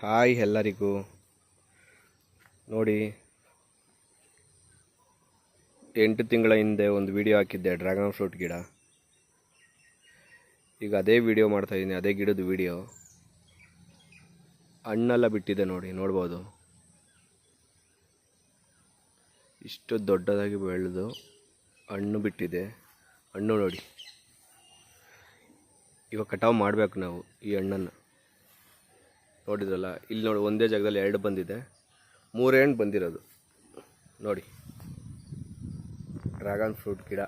Hi ಎಲ್ಲರಿಗೂ. ನೋಡಿ, 8 ತಿಂಗಳ ಹಿಂದೆ ಒಂದು ವಿಡಿಯೋ ಹಾಕಿದ್ದೆ ಡ್ರ್ಯಾಗನ್ ಫ್ರೂಟ್ ಗಿಡ. ಈಗ ಅದೇ ವಿಡಿಯೋ ಮಾಡ್ತಾಯಿದ್ದೀನಿ, ಅದೇ ಗಿಡದ ವಿಡಿಯೋ. ಹಣ್ಣೆಲ್ಲ ಬಿಟ್ಟಿದೆ ನೋಡಿ, ನೋಡ್ಬೋದು. ಇಷ್ಟು ದೊಡ್ಡದಾಗಿ ಬೆಳೆದು ಹಣ್ಣು ಬಿಟ್ಟಿದೆ. ಹಣ್ಣು ನೋಡಿ, ಇವಾಗ ಕಟಾವು ಮಾಡಬೇಕು ನಾವು ಈ ಹಣ್ಣನ್ನು. ನೋಡಿದ್ರಲ್ಲ, ಇಲ್ಲಿ ನೋಡಿ, ಒಂದೇ ಜಾಗದಲ್ಲಿ 2 ಬಂದಿದೆ, 3 ಹಣ್ಣು ಬಂದಿರೋದು ನೋಡಿ. ಡ್ರ್ಯಾಗನ್ ಫ್ರೂಟ್ ಗಿಡ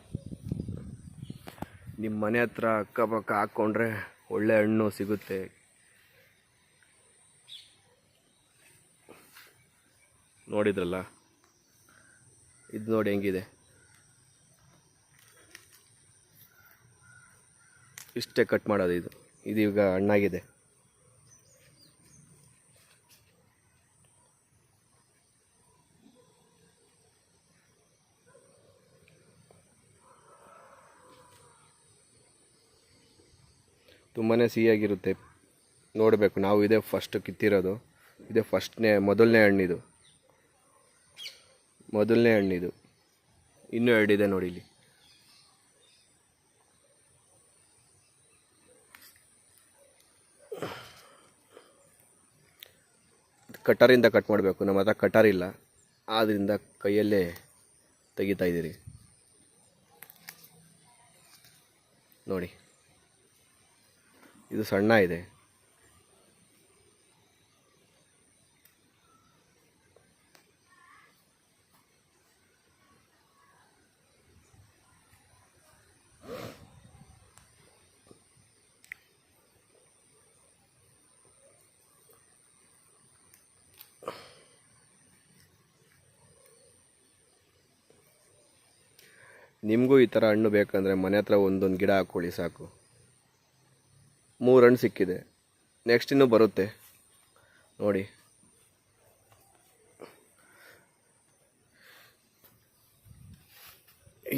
ನಿಮ್ಮ ಮನೆ ಹತ್ರ ಅಕ್ಕಪಕ್ಕ ಹಾಕ್ಕೊಂಡ್ರೆ ಒಳ್ಳೆ ಹಣ್ಣು ಸಿಗುತ್ತೆ. ನೋಡಿದ್ರಲ್ಲ, ಇದು ನೋಡಿ ಹೆಂಗಿದೆ. ಇಷ್ಟೇ ಕಟ್ ಮಾಡೋದು. ಇದು ಈಗ ಹಣ್ಣಾಗಿದೆ. ತುಂಬಾ ಸಿಹಿಯಾಗಿರುತ್ತೆ. ನೋಡಬೇಕು, ನಾವು ಇದೇ ಫಸ್ಟ್ ಕಿತ್ತಿರೋದು. ಇದೇ ಮೊದಲನೇ ಹಣ್ಣಿದು. ಇನ್ನೂ 2 ಇದೆ ನೋಡಿ ಇಲ್ಲಿ. ಕಟರಿಂದ ಕಟ್ ಮಾಡಬೇಕು. ನಮ್ಮ ಹತ್ರ ಕಟರ್ ಇಲ್ಲ, ಆದ್ದರಿಂದ ಕೈಯಲ್ಲೇ ತೆಗಿತಾ ಇದ್ದೀರಿ ನೋಡಿ. ಇದು ಸಣ್ಣ ಇದೆ. ನಿಮಗೂ ಈ ಥರ ಹಣ್ಣು ಬೇಕಂದರೆ ಮನೆ ಹತ್ರ ಒಂದೊಂದು ಗಿಡ ಹಾಕ್ಕೊಳ್ಳಿ ಸಾಕು. 3 ಹಣ್ಣು ಸಿಕ್ಕಿದೆ. ನೆಕ್ಸ್ಟ್ ಇನ್ನೂ ಬರುತ್ತೆ ನೋಡಿ.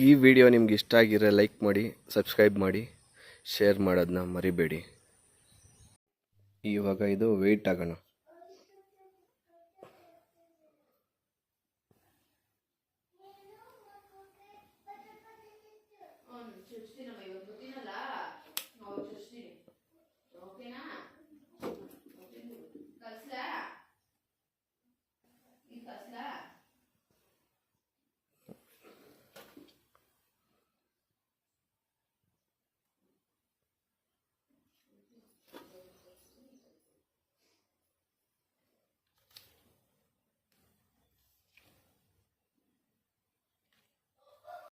ಈ ವಿಡಿಯೋ ನಿಮ್ಗೆ ಇಷ್ಟ ಆಗಿದ್ರೆ ಲೈಕ್ ಮಾಡಿ, ಸಬ್ಸ್ಕ್ರೈಬ್ ಮಾಡಿ, ಶೇರ್ ಮಾಡೋದನ್ನ ಮರಿಬೇಡಿ. ಇವಾಗ ಇದು ವೆಯ್ಟ್ ಆಗೋಣ.